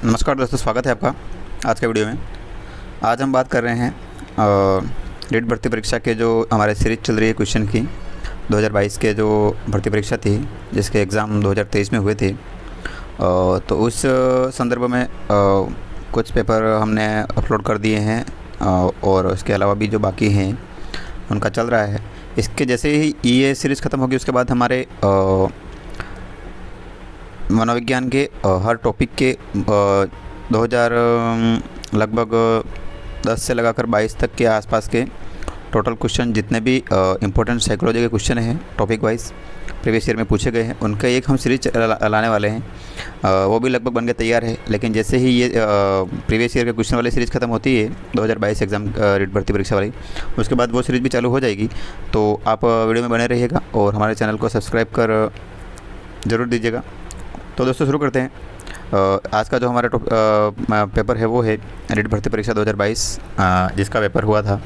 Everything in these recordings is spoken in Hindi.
नमस्कार दोस्तों, स्वागत है आपका आज के वीडियो में। आज हम बात कर रहे हैं रीट भर्ती परीक्षा के जो हमारे सीरीज चल रही है क्वेश्चन की 2022 के जो भर्ती परीक्षा थी जिसके एग्ज़ाम 2023 में हुए थे। तो उस संदर्भ में कुछ पेपर हमने अपलोड कर दिए हैं और उसके अलावा भी जो बाकी हैं उनका चल रहा है। इसके जैसे ही ये सीरीज़ ख़त्म होगी उसके बाद हमारे मनोविज्ञान के हर टॉपिक के 2000 लगभग 10 से लगाकर 22 तक के आसपास के टोटल क्वेश्चन जितने भी इम्पोर्टेंट साइकोलॉजी के क्वेश्चन हैं टॉपिक वाइज प्रीवियस ईयर में पूछे गए हैं उनका एक हम सीरीज लाने वाले हैं। वो भी लगभग बन के तैयार है, लेकिन जैसे ही ये प्रीवियस ईयर के क्वेश्चन वाली सीरीज़ खत्म होती है 2022 एग्ज़ाम रीट भर्ती परीक्षा वाली, उसके बाद वो सीरीज़ भी चालू हो जाएगी। तो आप वीडियो में बने रहिएगा और हमारे चैनल को सब्सक्राइब कर ज़रूर दीजिएगा। तो दोस्तों शुरू करते हैं। आज का जो हमारा पेपर है वो है रीट भर्ती परीक्षा 2022 जिसका पेपर हुआ था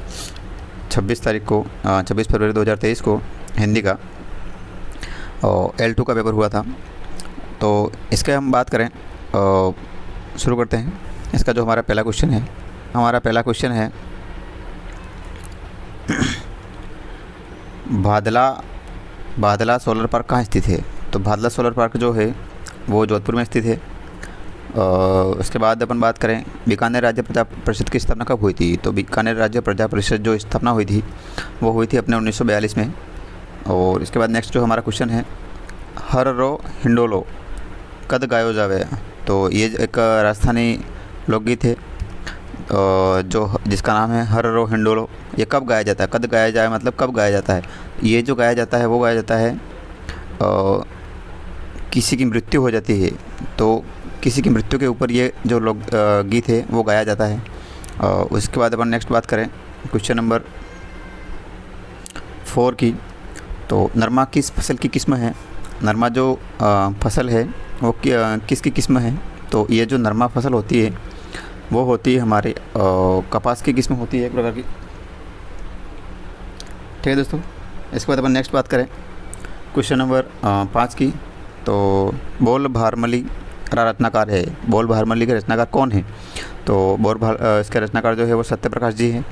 26 तारीख को 26 फरवरी 2023 को हिंदी का, और L2 का पेपर हुआ था। तो इसके हम बात करें, शुरू करते हैं। इसका जो हमारा पहला क्वेश्चन है भादला सोलर पार्क कहाँ स्थित है। तो भादला सोलर पार्क जो है वो जोधपुर में स्थित है। उसके बाद अपन बात करें बीकानेर राज्य प्रजा परिषद की स्थापना कब हुई थी। तो बीकानेर राज्य प्रजा परिषद जो स्थापना हुई थी वो हुई थी अपने 1942 में। और इसके बाद नेक्स्ट जो हमारा क्वेश्चन है हर रो हिंडोलो कद गायो जावे। तो ये एक राजस्थानी लोकगीत है जो जिसका नाम है हर रो हिंडोलो। ये कब गाया जाता है, कद गाया जाए मतलब कब गाया जाता है। ये जो गाया जाता है वो गाया जाता है किसी की मृत्यु हो जाती है तो किसी की मृत्यु के ऊपर ये जो लोग गीत है वो गाया जाता है। उसके बाद अपन नेक्स्ट बात करें क्वेश्चन नंबर 4 की। तो नरमा किस फसल की किस्म है। नरमा जो फसल है वो किसकी किस्म है। तो ये जो नरमा फसल होती है वो होती है हमारे कपास की किस्म होती है एक प्रकार की। ठीक है दोस्तों। इसके बाद अपन नेक्स्ट बात करें क्वेश्चन नंबर 5 की। तो बोल भारमली रत्नाकार है। बोल भारमली के रचनाकार कौन है। तो इसके रचनाकार जो है वो सत्य प्रकाश जी हैं।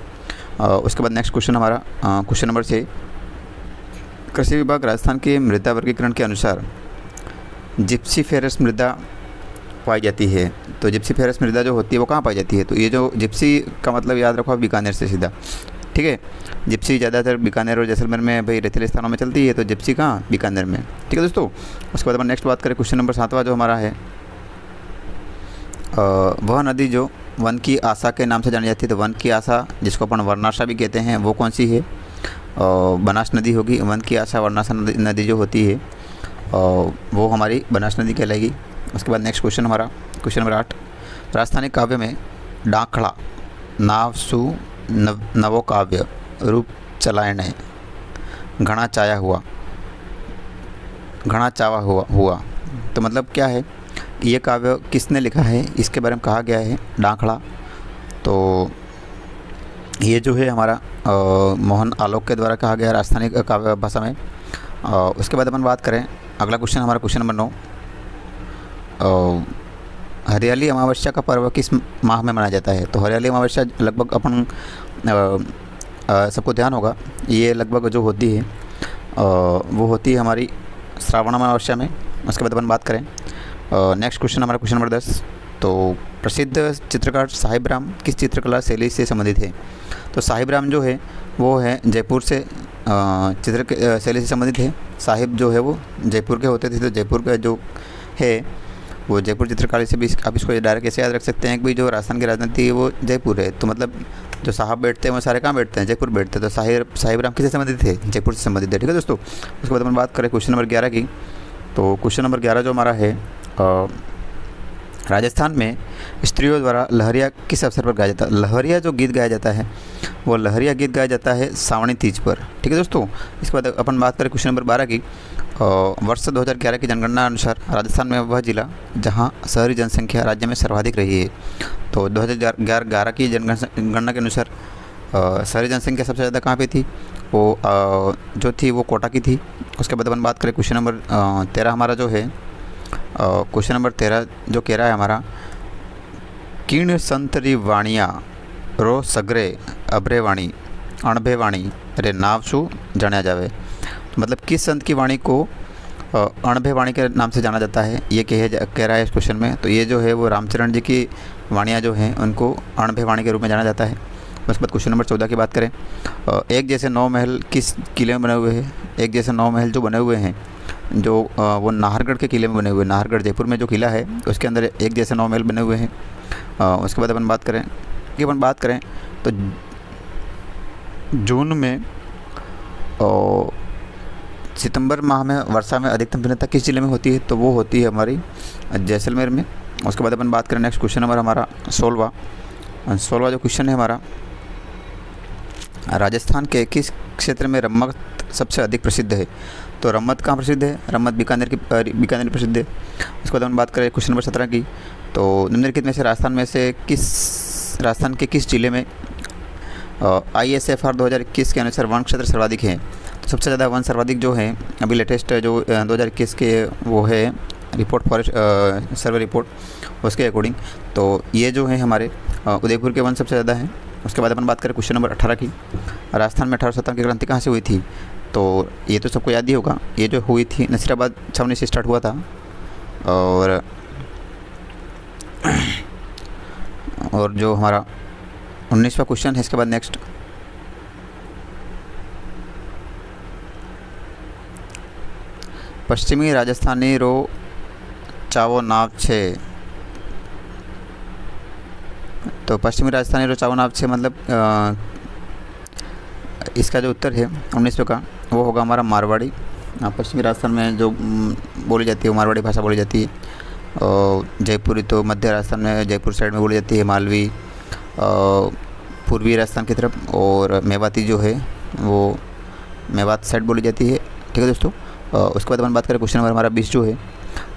उसके बाद नेक्स्ट क्वेश्चन हमारा क्वेश्चन नंबर 6। कृषि विभाग राजस्थान के मृदा वर्गीकरण के अनुसार जिप्सीफेरस मृदा पाई जाती है। तो जिप्सीफेरस मृदा जो होती है वो कहाँ पाई जाती है। तो ये जो जिप्सी का मतलब याद रखो बीकानेर से सीधा, ठीक है। जिप्सी ज़्यादातर बीकानेर और जैसलमेर में भाई रेतीले स्थानों में चलती है, तो जिप्सी कहाँ बीकानेर में, ठीक है दोस्तों। उसके बाद अपन नेक्स्ट बात करें क्वेश्चन नंबर 7वां जो हमारा है वह नदी जो वन की आशा के नाम से जानी जाती है। तो वन की आशा जिसको अपन वर्णाशा भी कहते हैं वो कौन सी है। बनास नदी होगी। वन की आशा वर्णाशा नदी जो होती है वो हमारी बनास नदी कहलाएगी। उसके बाद नेक्स्ट क्वेश्चन हमारा क्वेश्चन नंबर 8। राजस्थानी काव्य में डांखड़ा नावसु नवो काव्य रूप चलायन घना चावा हुआ। तो मतलब क्या है, ये काव्य किसने लिखा है इसके बारे में कहा गया है डांखड़ा। तो ये जो है हमारा मोहन आलोक के द्वारा कहा गया राजस्थानी काव्य भाषा में। उसके बाद अपन बात करें अगला क्वेश्चन हमारा क्वेश्चन नंबर 9। हरियाली अमावस्या का पर्व किस माह में मनाया जाता है। तो हरियाली अमावस्या लगभग अपन सबको ध्यान होगा, ये लगभग जो होती है वो होती है हमारी श्रावण अमावस्या में। उसके बाद अपन बात करें नेक्स्ट क्वेश्चन हमारा क्वेश्चन नंबर 10। तो प्रसिद्ध चित्रकार साहिब राम किस चित्रकला शैली से संबंधित है। तो साहिब राम जो है वो है जयपुर से चित्र शैली से संबंधित है। साहिब जो है वो जयपुर के होते थे, तो जयपुर का जो है वो जयपुर चित्रकारी से भी आप इसको डायरेक्ट ऐसे याद रख सकते हैं कि भाई जो राजस्थान की राजनीति है वो जयपुर है। तो मतलब जो साहब बैठते हैं वो सारे कहाँ बैठते हैं, जयपुर बैठते हैं। तो साहिब राम किससे संबंधित थे, जयपुर से संबंधित है, ठीक है दोस्तों। उसके बाद हम बात करें क्वेश्चन नंबर 11 की। तो क्वेश्चन नंबर 11 जो हमारा है राजस्थान में स्त्रियों द्वारा लहरिया किस अवसर पर गाया जाता है। लहरिया जो गीत गाया जाता है वो लहरिया गीत गाया जाता है सावणी तीज पर, ठीक है दोस्तों। इसके बाद अपन बात करें क्वेश्चन नंबर 12 की। वर्ष 2011 की जनगणना अनुसार राजस्थान में वह जिला जहां शहरी जनसंख्या राज्य में सर्वाधिक रही है। तो 2011 की जनगणना के अनुसार शहरी जनसंख्या सबसे ज़्यादा कहाँ पे थी, वो जो थी वो कोटा की थी। उसके बाद अपन बात करें क्वेश्चन नंबर 13 हमारा जो है क्वेश्चन नंबर 13 जो कह रहा है हमारा कीर्ण संतरी वाणिया रो सगरे अभरे वाणी अणभे वाणी रे नाव शू जाना जावे। मतलब किस संत की वाणी को अणभे वाणी के नाम से जाना जाता है, ये कह रहा है इस क्वेश्चन में। तो ये जो है वो रामचरण जी की वाणियाँ जो हैं उनको अणभे वाणी के रूप में जाना जाता है। उसके बाद क्वेश्चन नंबर 14 की बात करें, एक जैसे 9 महल किस किले में बने हुए हैं? एक जैसे 9 महल जो बने हुए हैं, जो वो नाहरगढ़ के किले में बने हुए हैं। नाहरगढ़ जयपुर में जो किला है उसके अंदर एक जैसे 9 महल बने हुए हैं। उसके बाद अपन बात करें तो जून में सितंबर माह में वर्षा में अधिकतम भिन्नता किस जिले में होती है? तो वो होती है हमारी जैसलमेर में। उसके बाद अपन बात करें नेक्स्ट क्वेश्चन नंबर हमारा 16वां जो क्वेश्चन है हमारा, राजस्थान के किस क्षेत्र में रम्मत सबसे अधिक प्रसिद्ध है? तो रम्मत कहाँ प्रसिद्ध है? रम्मत बीकानेर प्रसिद्ध है। उसके बाद हम बात करें क्वेश्चन नंबर 17 की, तो निम्नलिखित में से राजस्थान के किस जिले में ISFR 2021 के अनुसार वन क्षेत्र सर्वाधिक है? तो सबसे ज़्यादा वन सर्वाधिक जो है अभी लेटेस्ट जो 2021 के वो है रिपोर्ट फॉरेस्ट सर्वे रिपोर्ट, उसके अकॉर्डिंग तो ये जो है हमारे उदयपुर के वन सबसे ज़्यादा हैं। उसके बाद अपन बात करें क्वेश्चन नंबर 18 की, राजस्थान में 1857 की क्रांति कहाँ से हुई थी? तो ये तो सबको याद ही होगा, ये जो हुई थी नसीराबाद छावनी से स्टार्ट हुआ था। और जो हमारा 19वां क्वेश्चन है इसके बाद नेक्स्ट, पश्चिमी राजस्थानी रो चावो नाव छे। तो पश्चिमी राजस्थानी रो चावो नाव छे मतलब इसका जो उत्तर है 19वां का वो होगा हमारा मारवाड़ी। पश्चिमी राजस्थान में जो बोली जाती है वो मारवाड़ी भाषा बोली जाती है। और जयपुरी तो मध्य राजस्थान में जयपुर साइड में बोली जाती है, मालवी पूर्वी राजस्थान की तरफ, और मेवाती जो है वो मेवात साइड बोली जाती है। ठीक है दोस्तों। उसके बाद अपन बात करें क्वेश्चन नंबर हमारा 20 जो है,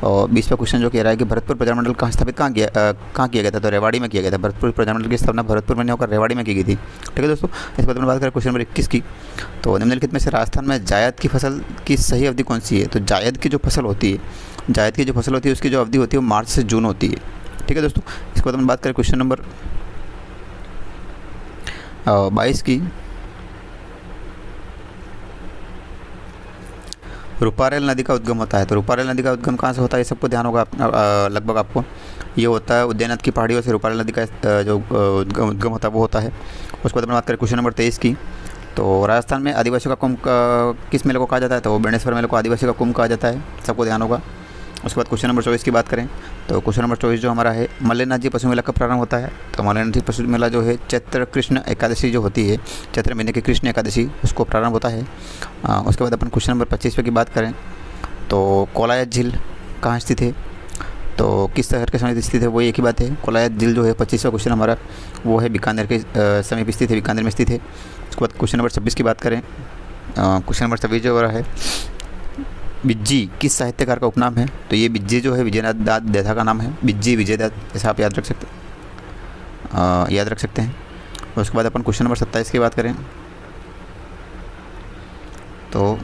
और 20वां क्वेश्चन जो कह रहा है कि भरतपुर प्रजामंडल कहाँ किया गया था? तो रेवाड़ी में किया गया था। भरतपुर प्रजामंडल की स्थापना भरतपुर में नहीं होकर रेवाड़ी में की गई थी। ठीक है दोस्तों। इसके बाद अपन बात करें क्वेश्चन नंबर 21 की, तो निम्नलिखित में से राजस्थान में जायद की फसल की सही अवधि कौन सी है? तो जायद की जो फसल होती है उसकी जो अवधि होती है वो मार्च से जून होती है। ठीक है दोस्तों। इसके बाद अपन बात करें क्वेश्चन नंबर 22 की, रूपारेल नदी का उद्गम होता है। तो रूपारेल नदी का उद्गम कहाँ से होता है? ये सबको ध्यान होगा लगभग आपको। ये होता है उदयनाथ की पहाड़ियों से रूपारेल नदी का जो उद्गम होता है वो होता है। उसके बाद बात करें क्वेश्चन नंबर 23 की, तो राजस्थान में आदिवासियों का कुंभ किस मेले को कहा जाता है? तो बेणेश्वर मेले को आदिवासियों का कुंभ कहा जाता है, सबको ध्यान होगा। उसके बाद क्वेश्चन नंबर 24 की बात करें, तो क्वेश्चन नंबर 24 जो हमारा है, मल्लेनाथ जी पशु मेला कब प्रारंभ होता है? तो मल्लेनाथ जी पशु मेला जो है चैत्र कृष्ण एकादशी जो होती है, चैत्र महीने की कृष्ण एकादशी उसको प्रारंभ होता है। उसके बाद अपन क्वेश्चन नंबर 25 की बात करें, तो कोलायत झील कहाँ स्थित है? तो किस शहर के समीप स्थित है? वो एक ही बात है, कोलायत झील जो है 25वां क्वेश्चन हमारा वो है बीकानेर के समीप स्थित है, बीकानेर में स्थित है। उसके बाद क्वेश्चन नंबर 26 की बात करें, क्वेश्चन नंबर 26 जो है बिज्जी किस साहित्यकार का उपनाम है? तो ये बिज्जी जो है विजयनाथ देथा का नाम है, बिज्जी विजयनाथ, ऐसा आप याद रख सकते हैं। उसके बाद अपन क्वेश्चन नंबर 27 की बात करें, तो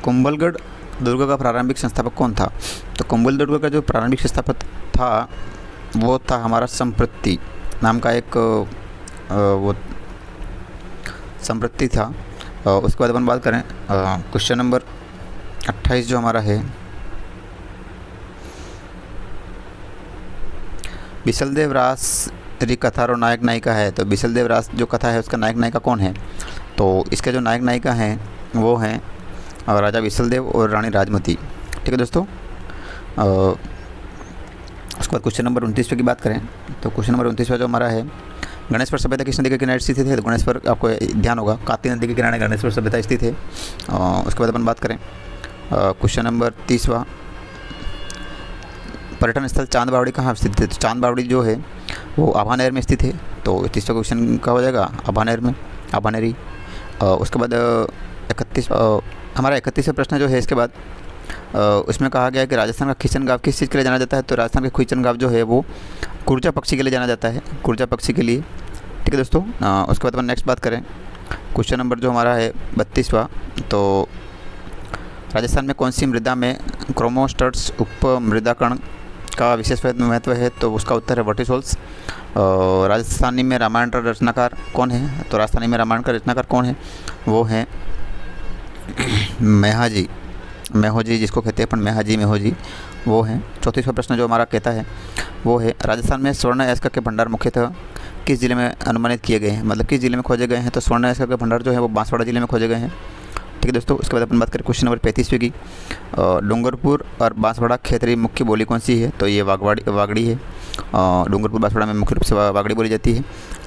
कुंभलगढ़ दुर्ग का प्रारंभिक संस्थापक कौन था? तो कुंभल दुर्ग का जो प्रारंभिक संस्थापक था वो था हमारा संप्रति नाम का एक वो संप्रति था। उसके बाद अपन बात करें क्वेश्चन नंबर 28 जो हमारा है, बिसलदेव रास री कथा रो नायक नायिका है। तो बिसलदेव रास जो कथा है उसका नायक नायिका कौन है? तो इसके जो नायक नायिका हैं वो हैं राजा बिसलदेव और रानी राजमती। ठीक है दोस्तों। उसके बाद क्वेश्चन नंबर 29 की बात करें, तो क्वेश्चन नंबर 29 जो हमारा है, गणेशपुर सभ्यता किस नदी के किनारे स्थित है? तो गणेशपुर आपको ध्यान होगा काती नदी के किनारे गणेशपुर सभ्यता स्थित है। उसके बाद अपन बात करें क्वेश्चन नंबर 30, पर्यटन स्थल चांद बावड़ी कहाँ स्थित है? तो चांद बावड़ी जो है वो आभानेर में स्थित है। तो 30वां क्वेश्चन का हो जाएगा आभानेर में, आभानेरी। उसके बाद 31वां प्रश्न जो है इसके बाद उसमें कहा गया है कि राजस्थान का खींचन गाँव किस चीज़ के लिए जाना जाता है? तो राजस्थान का खींचन गाँव जो है वो कुर्जा पक्षी के लिए जाना जाता है, कुर्जा पक्षी के लिए। ठीक है दोस्तों। उसके बाद अपन नेक्स्ट बात करें क्वेश्चन नंबर जो हमारा है 32वां, तो राजस्थान में कौन सी मृदा में क्रोमोस्टर्स उप मृदाकण का विशेष महत्व है, तो उसका उत्तर है वर्टिसोल्स। राजस्थानी में रामायण का रचनाकार कौन है? तो राजस्थानी में रामायण का रचनाकार कौन है? वो है मेहाजी, मेहोजी जिसको कहते हैं, अपन मेहोजी वो हैं। 34वां प्रश्न जो हमारा कहता है वो है, राजस्थान में स्वर्ण अयस्क के भंडार मुख्यतः किस जिले में अनुमानित किए गए हैं, मतलब किस जिले में खोजे गए हैं? तो स्वर्ण अयस्क के भंडार जो है वो बांसवाड़ा जिले में खोजे गए हैं। ठीक है दोस्तों, उसके बाद अपन बात करें क्वेश्चन नंबर 35वें की। डूंगरपुर और बांसवाड़ा क्षेत्रीय मुख्य बोली कौन सी है? तो ये वागड़ी है। डूंगरपुर बांसवाड़ा में मुख्य रूप से वागड़ी बोली जाती है।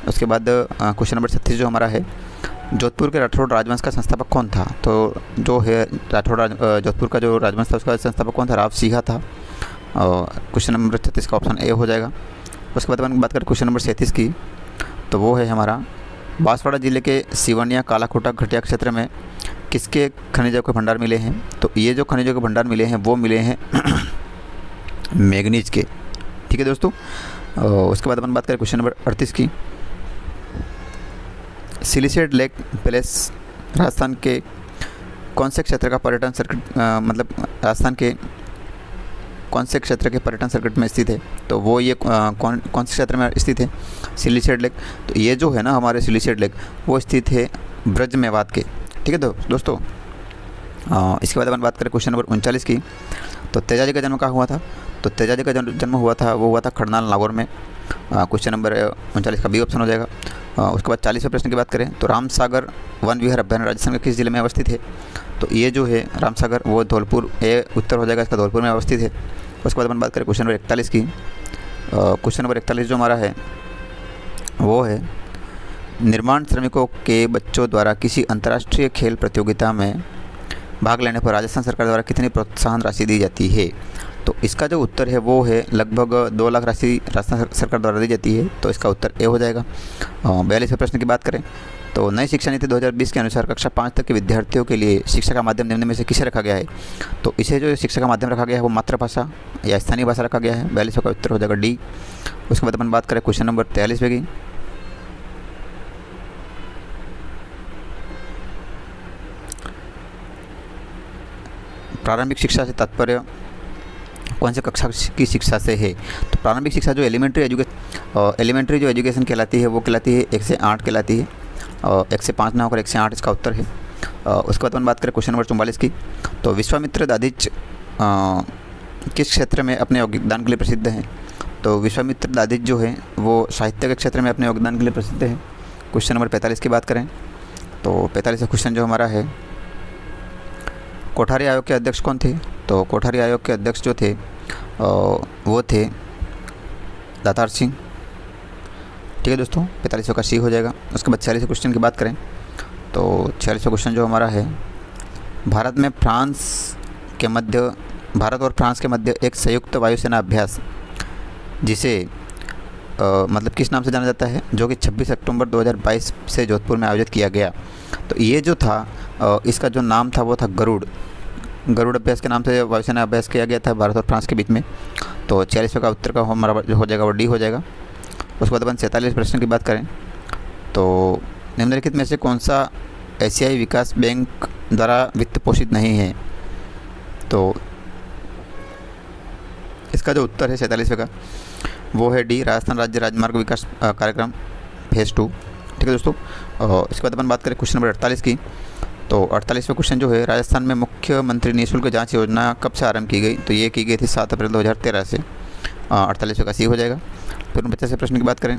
उसके बाद क्वेश्चन नंबर 36 जो हमारा है, जोधपुर के राठौड़ राजवंश का संस्थापक कौन था? तो जो है जोधपुर का जो राजवंश था उसका संस्थापक कौन था? राव सिंह था। क्वेश्चन नंबर 36 का ऑप्शन ए हो जाएगा। उसके बाद अपन बात करें क्वेश्चन नंबर 37 की, तो वो है हमारा, बांसवाड़ा जिले के सिवनिया कालाकोटा घटिया क्षेत्र में किसके खनिजों के भंडार मिले हैं? तो ये जो खनिजों के भंडार मिले हैं वो मिले हैं मैंगनीज के। ठीक है दोस्तों, उसके बाद अपन बात करें क्वेश्चन नंबर 38 की। सिलिसेट लेक पैलेस राजस्थान के कौन से क्षेत्र का पर्यटन सर्किट, मतलब राजस्थान के कौन से क्षेत्र के पर्यटन सर्किट में स्थित है? तो वो ये कौन से क्षेत्र में स्थित है? सिलिसेट लेक। तो ये जो है ना हमारे सिलिसेट लेक वो स्थित है ब्रज मेवात के। ठीक है दोस्तों, इसके बाद अपन बात करें क्वेश्चन नंबर 39 की। तो तेजाजी का जन्म कहाँ हुआ था? तो तेजाजी का जन्म हुआ था खड़नाल नागौर में। क्वेश्चन नंबर 39 का बी ऑप्शन हो जाएगा। उसके बाद 40वें प्रश्न की बात करें तो रामसागर वन विहार अभ्यारण्य राजस्थान के किस जिले में अवस्थित है? तो ये जो है रामसागर वो धौलपुर, ये उत्तर हो जाएगा इसका, धौलपुर में अवस्थित है। उसके बाद अपन बात करें क्वेश्चन नंबर 41 की। क्वेश्चन नंबर 41 जो हमारा है वो है, निर्माण श्रमिकों के बच्चों द्वारा किसी अंतर्राष्ट्रीय खेल प्रतियोगिता में भाग लेने पर राजस्थान सरकार द्वारा कितनी प्रोत्साहन राशि दी जाती है? तो इसका जो उत्तर है वो है लगभग 2 लाख राशि राजस्थान सरकार द्वारा दी जाती है। तो इसका उत्तर ए हो जाएगा। 42वें प्रश्न की बात करें तो नई शिक्षा नीति 2020 के अनुसार कक्षा 5 तक के विद्यार्थियों के लिए शिक्षा का माध्यम निम्न में से किसे रखा गया है? तो इसे जो शिक्षा का माध्यम रखा गया है वो मातृभाषा या स्थानीय भाषा रखा गया है। 42वें का उत्तर हो जाएगा डी। उसके बाद अपन बात करें क्वेश्चन नंबर 43वें की। प्रारंभिक शिक्षा से तात्पर्य कौन से कक्षा की शिक्षा से है? तो प्रारंभिक शिक्षा जो एलिमेंट्री जो एजुकेशन कहलाती है वो कहलाती है 1 से 8 कहलाती है, और 1 से 5 ना होकर 1 से 8 इसका उत्तर है। उसके बाद अपन बात करें क्वेश्चन नंबर 44 की। तो विश्वामित्र दादिच किस क्षेत्र में अपने योगदान के लिए प्रसिद्ध हैं? तो विश्वामित्र दादिच जो है वो साहित्य के क्षेत्र में अपने योगदान के लिए प्रसिद्ध है। क्वेश्चन नंबर 45 की बात करें तो 45वां क्वेश्चन जो हमारा है, कोठारी आयोग के अध्यक्ष कौन थे? तो कोठारी आयोग के अध्यक्ष जो थे वो थे दातार सिंह। ठीक है दोस्तों, 45वां का सी हो जाएगा। उसके बाद 46वें क्वेश्चन की बात करें तो 46वां क्वेश्चन जो हमारा है, भारत और फ्रांस के मध्य एक संयुक्त वायुसेना अभ्यास जिसे मतलब किस नाम से जाना जाता है, जो कि 26 अक्टूबर 2022 से जोधपुर में आयोजित किया गया। तो ये जो था इसका जो नाम था वो था गरुड़ अभ्यास के नाम से वायुसेना अभ्यास किया गया था भारत और फ्रांस के बीच में। तो 46वें का उत्तर का हमारा हो जाएगा वो डी हो जाएगा। उसके बाद अपन 47 प्रश्न की बात करें तो निम्नलिखित में से कौन सा एशियाई विकास बैंक द्वारा वित्त पोषित नहीं है? तो इसका जो उत्तर है 47वें का वो है डी, राजस्थान राज्य राजमार्ग विकास कार्यक्रम फेज़ 2। ठीक है दोस्तों, इसके बाद अपन बात करें क्वेश्चन नंबर 48 की। तो 48वां क्वेश्चन जो है, राजस्थान में मुख्यमंत्री निःशुल्क जांच योजना कब से आरंभ की गई? तो ये की गई थी 7 अप्रैल 2013 से। 48वां का सी हो जाएगा। फिर 49वें प्रश्न की बात करें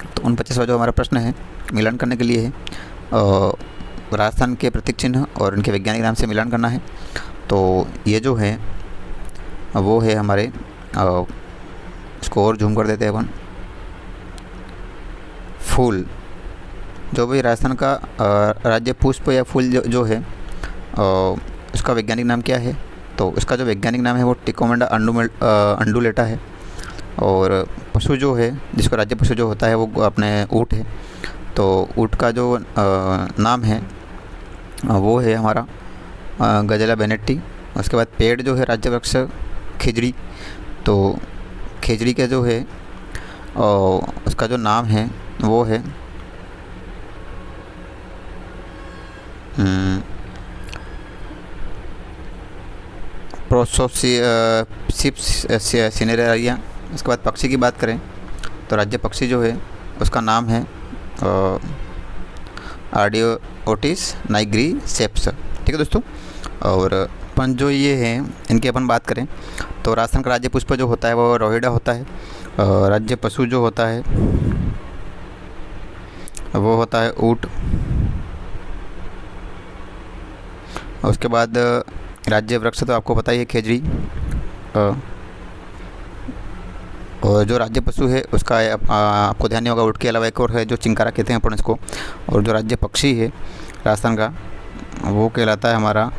तो 49वां जो हमारा प्रश्न है मिलान करने के लिए है, राजस्थान के प्रतीक चिन्ह और उनके वैज्ञानिक नाम से मिलान करना है। तो ये जो है वो है हमारे, इसको और झूम कर देते हैं अपन, फूल, जो भी राजस्थान का राज्य पुष्प या फूल जो है उसका वैज्ञानिक नाम क्या है? तो इसका जो वैज्ञानिक नाम है वो टिकोमेंडा अंडुलेटा है। और पशु जो है जिसको राज्य पशु जो होता है वो अपने ऊँट है। तो ऊँट का जो नाम है वो है हमारा गजेला बेनेट्टी। उसके बाद पेड़ जो है राज्य वृक्ष खिजड़ी। तो खिजड़ी का जो है उसका जो नाम है वो है प्रोसोसिप्स सिनेरेरिया। उसके बाद पक्षी की बात करें तो राज्य पक्षी जो है उसका नाम है आर्डियोटिस नाइग्रीसेप्स। ठीक है दोस्तों। और अपन जो ये हैं इनकी अपन बात करें तो राजस्थान का राज्य पुष्प जो होता है वो रोहिड़ा होता है। राज्य पशु जो होता है वो होता है ऊँट। उसके बाद राज्य वृक्ष तो आपको पता ही है खेजड़ी। और जो राज्य पशु है उसका आपको ध्यान नहीं होगा, ऊँट के अलावा एक और है जो चिंकारा कहते हैं अपन इसको। और जो राज्य पक्षी है राजस्थान का वो कहलाता है हमारा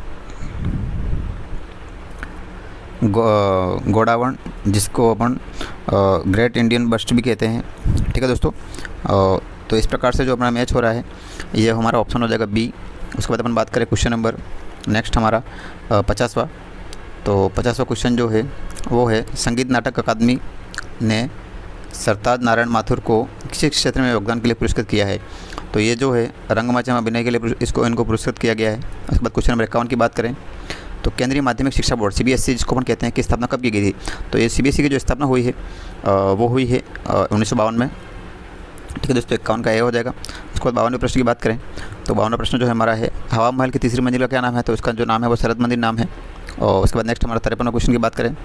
गोडावण, जिसको अपन ग्रेट इंडियन बस्ट भी कहते हैं। ठीक है दोस्तों। तो इस प्रकार से जो अपना मैच हो रहा है ये हमारा ऑप्शन हो जाएगा बी। उसके बाद अपन बात करें क्वेश्चन नंबर नेक्स्ट हमारा 50वां। तो 50वां क्वेश्चन जो है वो है संगीत नाटक अकादमी ने सरताज नारायण माथुर को किस क्षेत्र में योगदान के लिए पुरस्कृत किया है। तो ये जो है रंगमंच में अभिनय के लिए इनको पुरस्कृत किया गया है। उसके बाद क्वेश्चन नंबर 51 की बात करें तो केंद्रीय माध्यमिक शिक्षा बोर्ड CBSE जिसको अपन कहते हैं की स्थापना कब की गई थी। तो ये CBSE की जो स्थापना हुई है वो हुई है 1952 में। ठीक है दोस्तों। 51 का ये हो जाएगा। उसके बाद 52वें प्रश्न की बात करें तो 52वां प्रश्न जो है हमारा है हवा महल की तीसरी मंजिल का क्या नाम है। तो उसका जो नाम है वो शरद मंदिर नाम है। और उसके बाद नेक्स्ट हमारा 53वां क्वेश्चन की बात करें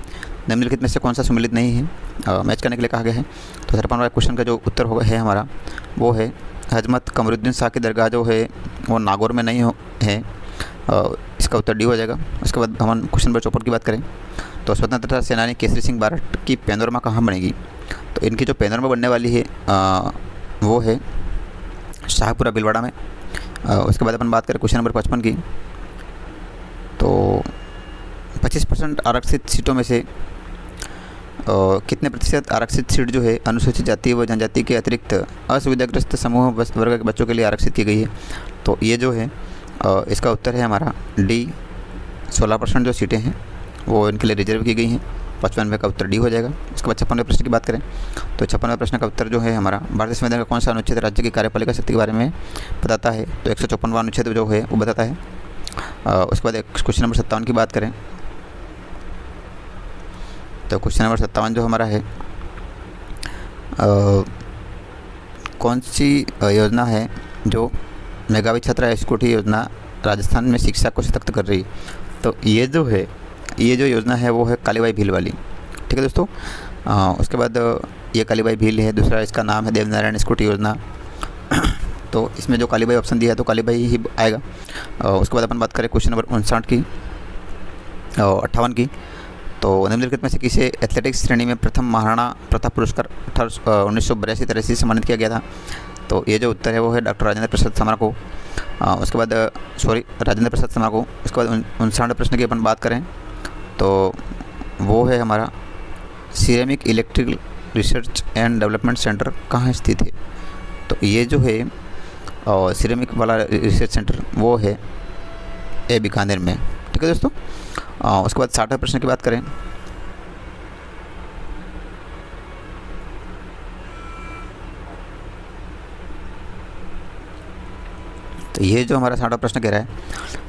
निम्नलिखित में से कौन सा सम्मिलित नहीं है मैच करने के लिए कहा गया है। तो 53वां क्वेश्चन का जो उत्तर होगा है हमारा वो है हजमत कमरुद्दीन शाह की दरगाह जो है वो नागौर में नहीं है। इसका उत्तर डी हो जाएगा। उसके बाद हम क्वेश्चन नंबर 54 की बात करें तो स्वतंत्रता सेनानी केसरी सिंह बारट की पैनोरमा कहाँ बनेगी। तो इनकी जो पैनोरमा बनने वाली है वो है शाहपुरा भीलवाड़ा में। उसके बाद अपन बात करें क्वेश्चन नंबर 55 की तो 25% आरक्षित सीटों में से कितने प्रतिशत आरक्षित सीट जो है अनुसूचित जाति व जनजाति के अतिरिक्त असुविधाग्रस्त समूह वर्ग के बच्चों के लिए आरक्षित की गई है। तो ये जो है इसका उत्तर है हमारा डी। 16% जो सीटें हैं वो इनके लिए रिजर्व की गई हैं। 55वें का उत्तर डी हो जाएगा। उसके बाद 56वें प्रश्न की बात करें तो 56वें प्रश्न का उत्तर जो है हमारा भारतीय संविधान का कौन सा अनुच्छेद राज्य की कार्यपालिका शक्ति के बारे में बताता है। तो 154वां अनुच्छेद जो है वो बताता है। उसके बाद क्वेश्चन नंबर 57 की बात करें तो क्वेश्चन नंबर 57 जो हमारा है कौन सी योजना है जो मेधावी छात्रा स्कूटी योजना राजस्थान में शिक्षा को सशक्त कर रही है। तो ये जो योजना है वो है कालीबाई भील वाली। ठीक है दोस्तों। उसके बाद ये कालीबाई भील है। दूसरा इसका नाम है देवनारायण स्कूटी योजना। तो इसमें जो कालीबाई ऑप्शन दिया है तो कालीबाई ही आएगा। उसके बाद अपन बात करें क्वेश्चन नंबर 59 की 58 की तो निम्नलिखित में से किसे एथलेटिक्स श्रेणी में प्रथम महाराणा प्रताप पुरस्कार 1982-83 से सम्मानित किया गया था। तो ये जो उत्तर है वो है डॉक्टर राजेंद्र प्रसाद समरा को। उसके बाद राजेंद्र प्रसाद समरा को। उसके बाद 59वें प्रश्न की अपन बात करें तो वो है हमारा ceramic electrical research and development centre कहाँ स्थित है। तो ये जो है सिरेमिक वाला रिसर्च सेंटर वो है बीकानेर में। ठीक है दोस्तों। उसके बाद 60वें प्रश्न की बात करें तो ये जो हमारा 60वां प्रश्न कह रहा है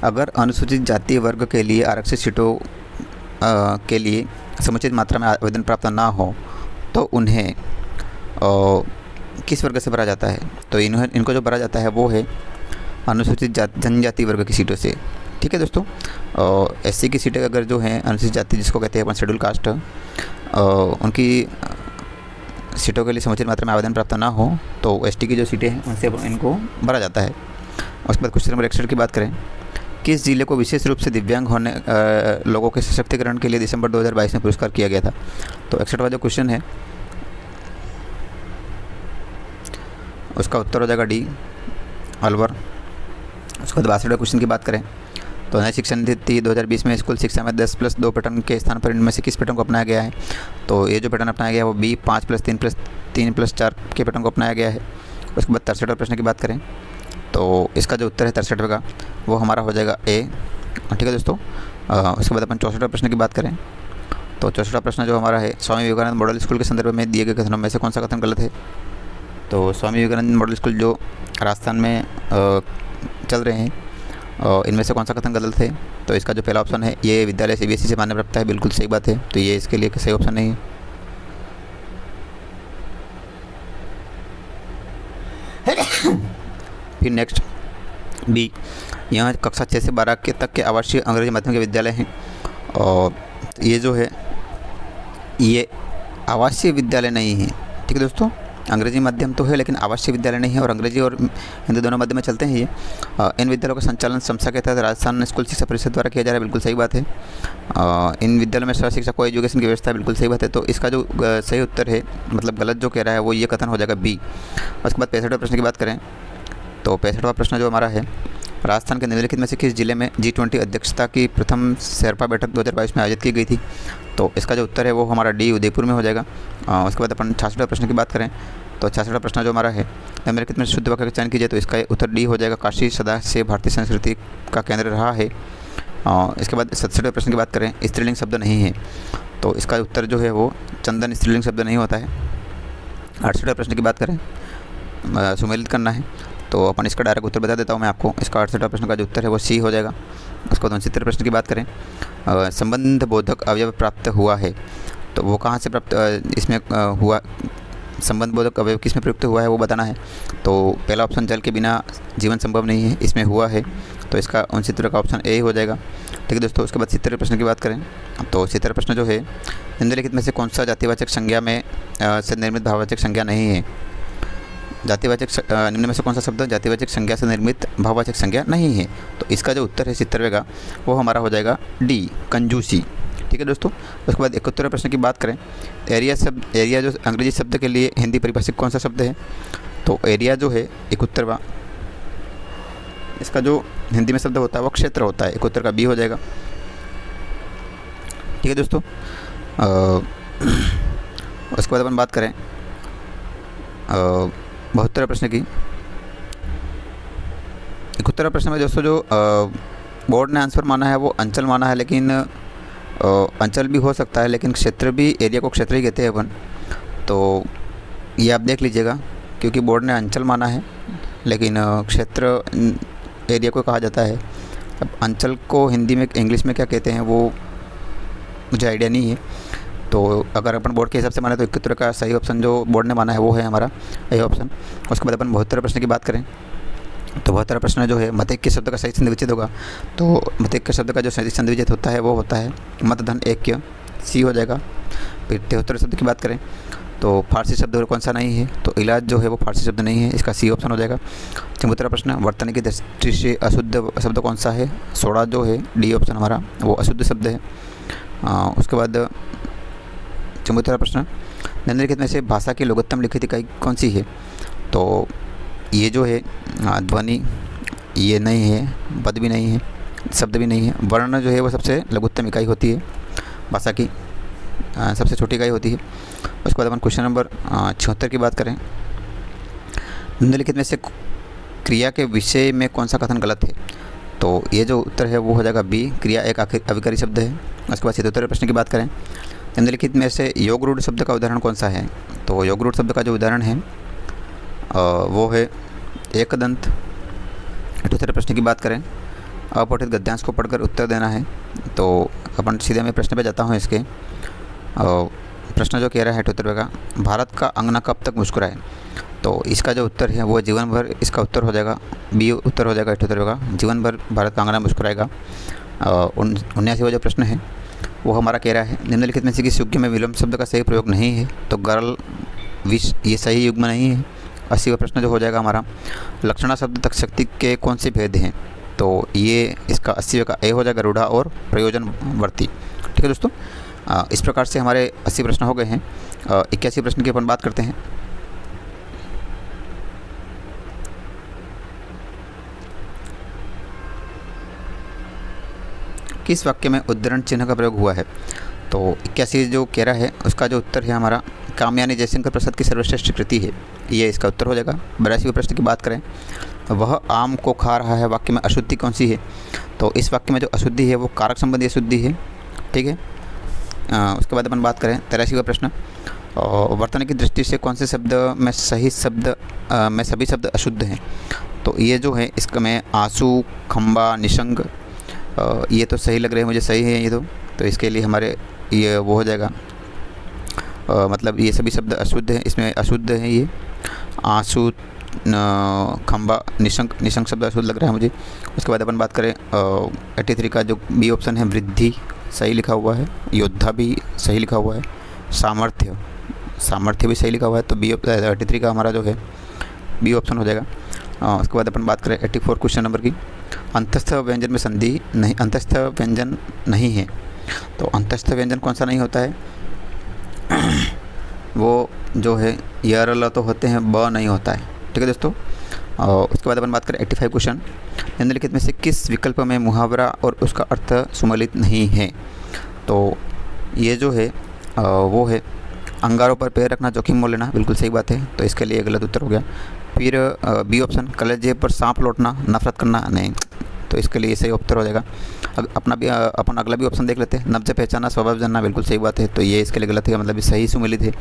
अगर अनुसूचित जाति वर्ग के लिए आरक्षित सीटों के लिए समुचित मात्रा में आवेदन प्राप्त ना हो तो उन्हें किस वर्ग से भरा जाता है। तो इनको जो भरा जाता है वो है अनुसूचित जनजाति वर्ग की सीटों से। ठीक है दोस्तों। SC की सीटें अगर जो हैं अनुसूचित जाति जिसको कहते हैं अपन शेड्यूल कास्ट उनकी सीटों के लिए समुचित मात्रा में आवेदन प्राप्त ना हो तो ST की जो सीटें हैं उनसे इनको भरा जाता है। उसके बाद क्वेश्चन नंबर 61 की बात करें किस जिले को विशेष रूप से दिव्यांग होने लोगों के सशक्तिकरण के लिए दिसंबर 2022 में पुरस्कार किया गया था। तो 61वां जो क्वेश्चन है उसका उत्तर हो जाएगा डी अलवर। उसके बाद 62वें क्वेश्चन की बात करें तो नई शिक्षा नीति 2020 में स्कूल शिक्षा में 10+2 पैटर्न के स्थान पर इनमें से किस पैटर्न को अपनाया गया है। तो ये जो पैटर्न अपनाया गया है वो B 5+3+3+4 के पैटर्न को अपनाया गया है। उसके बाद 63वें प्रश्न की बात करें तो इसका जो उत्तर है 63वें का वो हमारा हो जाएगा ए। ठीक है दोस्तों। उसके बाद अपन 64वें प्रश्न की बात करें तो 64वां प्रश्न जो हमारा है स्वामी विवेकानंद मॉडल स्कूल के संदर्भ में दिए गए कथनों में से कौन सा कथन गलत है। तो स्वामी विवेकानंद मॉडल स्कूल जो राजस्थान में चल रहे हैं इनमें से कौन सा कथन गलत है? तो इसका जो पहला ऑप्शन है, ये विद्यालय सीबीएसई से मान्यता प्राप्त है, बिल्कुल सही बात है। तो ये इसके लिए सही ऑप्शन नहीं है। फिर नेक्स्ट बी, यहाँ कक्षा 6 से 12 के तक के आवासीय अंग्रेजी माध्यम के विद्यालय हैं, और ये जो है ये आवासीय विद्यालय नहीं है। ठीक है दोस्तों, अंग्रेजी माध्यम तो है लेकिन आवासीय विद्यालय नहीं है, और अंग्रेजी और हिंदी दोनों माध्यम में चलते हैं ये। इन विद्यालयों का संचालन समसा के तहत राजस्थान स्कूल शिक्षा परिषद द्वारा किया जा रहा है, बिल्कुल सही बात है। इन विद्यालयों में सर्व शिक्षा को एजुकेशन की व्यवस्था है, बिल्कुल सही बात है। तो इसका जो सही उत्तर है, मतलब गलत जो कह रहा है वो ये कथन हो जाएगा बी। उसके बाद 65वें प्रश्न की बात करें तो 65वां प्रश्न जो हमारा है, राजस्थान के निम्नलिखित में से किस जिले में G20 अध्यक्षता की प्रथम शेरपा बैठक 2022 में आयोजित की गई थी? तो इसका जो उत्तर है वो हमारा डी, उदयपुर में हो जाएगा। उसके बाद अपन 66वें प्रश्न की बात करें तो 66वां प्रश्न जो हमारा है, निम्नलिखित में शुद्ध वाक्य का चयन कीजिए। तो इसका उत्तर डी हो जाएगा, काशी सदा से भारतीय संस्कृति का केंद्र रहा है। इसके बाद 67वें प्रश्न की बात करें, स्त्रीलिंग शब्द नहीं है, तो इसका उत्तर जो है वो चंदन स्त्रीलिंग शब्द नहीं होता है। 68वें प्रश्न की बात करें, सुमेलित करना है, तो अपन इसका डायरेक्ट उत्तर बता देता हूँ मैं आपको। इसका 68वां प्रश्न का जो उत्तर है वो सी हो जाएगा। उसके बाद 69वें प्रश्न की बात करें, संबंध बोधक अवयव प्राप्त हुआ है, तो वो कहाँ से प्राप्त इसमें हुआ, संबंध बोधक अवयव किस में प्रयुक्त हुआ है वो बताना है। तो पहला ऑप्शन जल के बिना जीवन संभव नहीं है, इसमें हुआ है, तो इसका 69 का ऑप्शन ए हो जाएगा। ठीक है दोस्तों, उसके बाद 70वें प्रश्न की बात करें तो 70वां प्रश्न जो है, निम्नलिखित में से कौन सा जातिवाचक संज्ञा में से निर्मित भाववाचक संज्ञा नहीं है? जातिवाचक निम्न में से कौन सा शब्द जातिवाचक संज्ञा से निर्मित भाववाचक संज्ञा नहीं है? तो इसका जो उत्तर है 70वें का वो हमारा हो जाएगा डी, कंजूसी। ठीक है दोस्तों, उसके बाद 71वें प्रश्न की बात करें, एरिया शब्द, एरिया जो अंग्रेजी शब्द के लिए हिंदी परिभाषित कौन सा शब्द है? तो एरिया जो है 71वां, इसका जो हिंदी में शब्द होता है वो क्षेत्र होता है, 71 का बी हो जाएगा। ठीक है दोस्तों, उसके बाद अपन बात करें 72वें प्रश्न की। 71वें प्रश्न में दोस्तों जो बोर्ड ने आंसर माना है वो अंचल माना है, लेकिन अंचल भी हो सकता है, लेकिन क्षेत्र भी, एरिया को क्षेत्र ही कहते हैं अपन। तो ये आप देख लीजिएगा, क्योंकि बोर्ड ने अंचल माना है लेकिन क्षेत्र एरिया को कहा जाता है। अब अंचल को हिंदी में, इंग्लिश में क्या कहते हैं वो मुझे आइडिया नहीं है। तो अगर अपन बोर्ड के हिसाब से माने तो 71 का सही ऑप्शन जो बोर्ड ने माना है वो है हमारा यही ऑप्शन। उसके बाद अपन 72वें प्रश्न की बात करें तो 72वां प्रश्न जो है, मतेक के शब्द का सही संधि विच्छेद होगा। तो मतेक के शब्द का जो सही संधि विच्छेद होता है वो होता है मतधन ऐक्य, सी हो जाएगा। फिर 73वें शब्द की बात करें तो फारसी शब्द और कौन सा नहीं है? तो इलाज जो है वो फारसी शब्द नहीं है, इसका सी ऑप्शन हो जाएगा। 74वां प्रश्न, वर्तन की दृष्टि से अशुद्ध शब्द कौन सा है? सोडा जो है, डी ऑप्शन हमारा वो अशुद्ध शब्द है। उसके बाद 74वां प्रश्न, निम्नलिखित में से भाषा की लघुत्तम लिखित इकाई कौन सी है? तो ये जो है ध्वनि, ये नहीं है, पद भी नहीं है, शब्द भी नहीं है। वर्ण जो है वो सबसे लघुत्तम इकाई होती है, भाषा की सबसे छोटी इकाई होती है। उसके बाद अपन क्वेश्चन नंबर 76 की बात करें, निम्नलिखित में से क्रिया के विषय में कौन सा कथन गलत है? तो ये जो उत्तर है वो हो जाएगा बी, क्रिया एक अविकारी शब्द है। उसके बाद 77वें प्रश्न की बात करें, निम्नलिखित में से योग रूढ़ शब्द का उदाहरण कौन सा है? तो योग रूढ़ शब्द का जो उदाहरण है वो है एकदंत। 78वें प्रश्न की बात करें, अपठित गद्यांश को पढ़कर उत्तर देना है। तो अपन सीधे मैं प्रश्न पे जाता हूँ। इसके प्रश्न जो कह रहा है 78वें का, भारत का अंगना कब तक मुस्कुराए? तो इसका जो उत्तर है वो जीवन भर, इसका उत्तर हो जाएगा बी, उत्तर हो जाएगा 78वें का, जीवन भर भारत का अंगना मुस्कुराएगा। 79वां जो प्रश्न है वो हमारा कह रहा है, निम्नलिखित में से किस युग्म में विलोम शब्द का सही प्रयोग नहीं है? तो गर्ल, विश, ये सही युग्म नहीं है। 80वां प्रश्न जो हो जाएगा हमारा, लक्षणा शब्द तक शक्ति के कौन से भेद हैं? तो ये इसका 80वें का ए हो जाएगा, रूढ़ा और प्रयोजनवर्ती। ठीक है दोस्तों, इस प्रकार से हमारे 80 प्रश्न हो गए हैं। 81 प्रश्न की अपन बात करते हैं। किस वाक्य में उद्धरण चिन्ह का प्रयोग हुआ है? तो 81 जो कह रहा है उसका जो उत्तर है हमारा, कामयानी जयशंकर प्रसाद की सर्वश्रेष्ठ कृति है, ये इसका उत्तर हो जाएगा। 82वें प्रश्न की बात करें, वह आम को खा रहा है, वाक्य में अशुद्धि कौन सी है? तो इस वाक्य में जो अशुद्धि है वो कारक संबंधी अशुद्धि है। ठीक है, उसके बाद अपन बात करें 83वां प्रश्न, वर्तन की दृष्टि से कौन से शब्द में सभी शब्द अशुद्ध हैं? तो ये जो है इसका मैं आंसू, खंबा, निशंग, ये तो सही लग रहे हैं मुझे, सही है ये तो इसके लिए हमारे ये वो हो जाएगा, मतलब ये सभी शब्द अशुद्ध हैं, इसमें अशुद्ध है ये आंसू, खंबा, निशंक शब्द अशुद्ध लग रहा है मुझे। उसके बाद अपन बात करें 83 का जो बी ऑप्शन है वृद्धि, सही लिखा हुआ है। योद्धा भी सही लिखा हुआ है। सामर्थ्य भी सही लिखा हुआ है। तो बी 83 का हमारा जो है बी ऑप्शन हो जाएगा। उसके बाद अपन बात करें 84 क्वेश्चन नंबर की, अंतस्थ व्यंजन में संधि नहीं, अंतस्थ व्यंजन नहीं है। तो अंतस्थ व्यंजन कौन सा नहीं होता है? वो जो है य ल तो होते हैं, ब नहीं होता है। ठीक है दोस्तों। उसके बाद अपन बात करें 85 क्वेश्चन, निम्नलिखित में से किस विकल्प में मुहावरा और उसका अर्थ सुमेलित नहीं है? तो ये जो है वो है अंगारों पर पैर रखना, जोखिम मोल लेना, बिल्कुल सही बात है। तो इसके लिए गलत उत्तर हो गया। फिर बी ऑप्शन कलेजे पर सांप लौटना, नफरत करना, नहीं, तो इसके लिए सही उत्तर हो जाएगा। अपन अगला भी ऑप्शन देख लेते हैं, नब्ज पहचाना, स्वभाव जानना, बिल्कुल सही बात है। तो ये इसके लिए गलत है, मतलब ये सही सुमेलित है।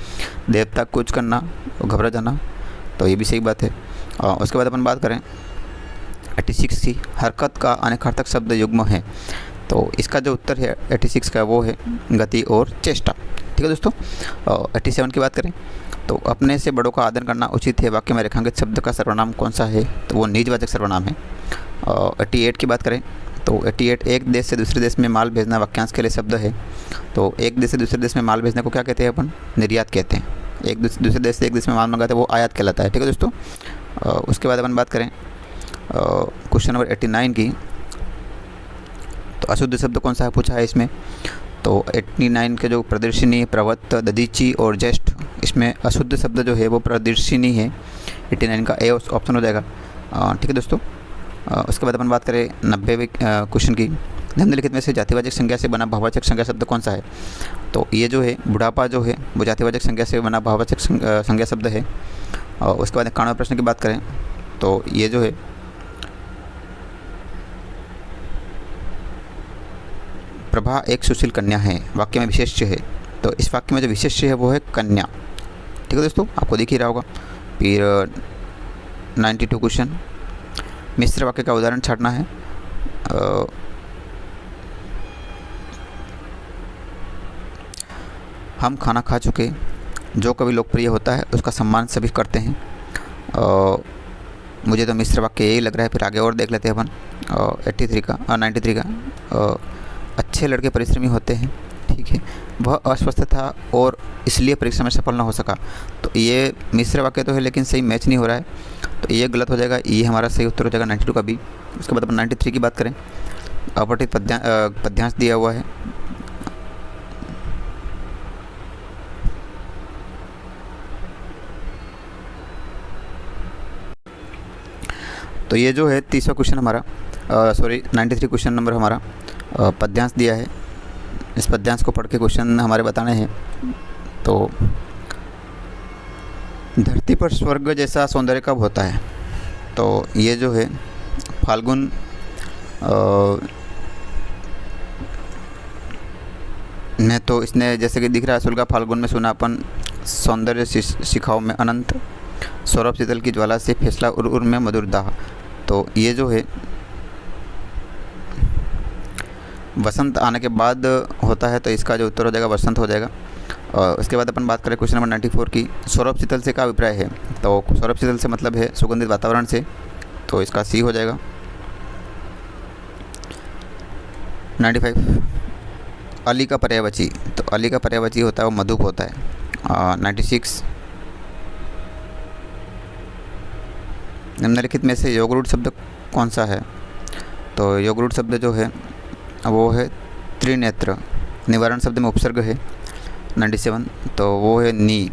देवता कुछ करना, घबरा जाना, तो ये भी सही बात है। उसके बाद अपन बात करें 86 की, हरकत का अनेकार्थक शब्द युग्म है। तो इसका जो उत्तर है 86 का वो है गति और चेष्टा। ठीक है दोस्तों। 87 की बात करें तो अपने से बड़ों का आदर करना उचित है, वाक्य में रेखांकित शब्द का सर्वनाम कौन सा है? तो वो निजवाचक सर्वनाम है। 88 की बात करें तो 88 एक देश से दूसरे देश में माल भेजना वाक्यांश के लिए शब्द है। तो एक देश से दूसरे देश में माल भेजने को क्या कहते हैं? अपन निर्यात कहते हैं। एक दूसरे देश से एक देश में माल मंगाते हैं, वो आयात कहलाता है। ठीक है दोस्तों। उसके बाद अपन बात करें क्वेश्चन नंबर 89 की, तो अशुद्ध शब्द कौन सा है पूछा है इसमें। तो 89 के जो प्रदर्शिनी, प्रवत्त, ददीची और ज्येष्ठ, इसमें अशुद्ध शब्द जो है वो प्रदर्शिनी है। 89 का ए ऑप्शन हो जाएगा। ठीक है दोस्तों। उसके बाद अपन बात करें 90वें क्वेश्चन की, निम्नलिखित में से जातिवाचक संज्ञा से बना भाववाचक संज्ञा शब्द कौन सा है? तो ये जो है बुढ़ापा जो है वो जातिवाचक संज्ञा से बना भाववाचक संज्ञा शब्द है। और उसके बाद 91वें प्रश्न की बात करें तो ये जो है प्रभा एक सुशील कन्या है, वाक्य में विशेष्य है। तो इस वाक्य में जो विशेष्य है वो है कन्या। ठीक है दोस्तों, आपको दिख ही रहा होगा। फिर 92 क्वेश्चन, मिश्र वाक्य का उदाहरण छाटना है। हम खाना खा चुके, जो कभी लोकप्रिय होता है उसका सम्मान सभी करते हैं। मुझे तो मिश्र वाक्य यही लग रहा है। फिर आगे और देख लेते हैं अपन 93 का, अच्छे लड़के परिश्रमी होते हैं। ठीक है, वह अस्वस्थ था और इसलिए परीक्षा में सफल ना हो सका। तो ये मिश्र वाक्य तो है लेकिन सही मैच नहीं हो रहा है, तो ये गलत हो जाएगा। ये हमारा सही उत्तर हो जाएगा 92 का बी। उसके बाद अपन 93 की बात करें, अपठित पद्यांश दिया हुआ है। तो ये जो है 30वां क्वेश्चन हमारा, 93 क्वेश्चन नंबर हमारा पद्यांश दिया है। इस पद्यांश को पढ़ के क्वेश्चन हमारे बताने हैं। तो धरती पर स्वर्ग जैसा सौंदर्य कब होता है? तो ये जो है फाल्गुन में, तो इसने जैसे कि दिख रहा है सुलगा फाल्गुन में सुनापन, सौंदर्य शिखाओं में अनंत, सौरभ शीतल की ज्वाला से फैसला उर में मधुर दाह। तो ये जो है वसंत आने के बाद होता है, तो इसका जो उत्तर हो जाएगा वसंत हो जाएगा। और उसके बाद अपन बात करें क्वेश्चन नंबर 94 की, सौरभ शीतल से क्या अभिप्राय है? तो सौरभ शीतल से मतलब है सुगंधित वातावरण से, तो इसका सी हो जाएगा। 95 अली का पर्यायवाची, तो अली का पर्यायवाची होता है वो मधुप होता है। 96 निम्नलिखित में से योगरूढ़ शब्द कौन सा है? तो योगरूढ़ शब्द जो है वो है त्रिनेत्र, निवारण शब्द में उपसर्ग है। 97 तो वो है नी,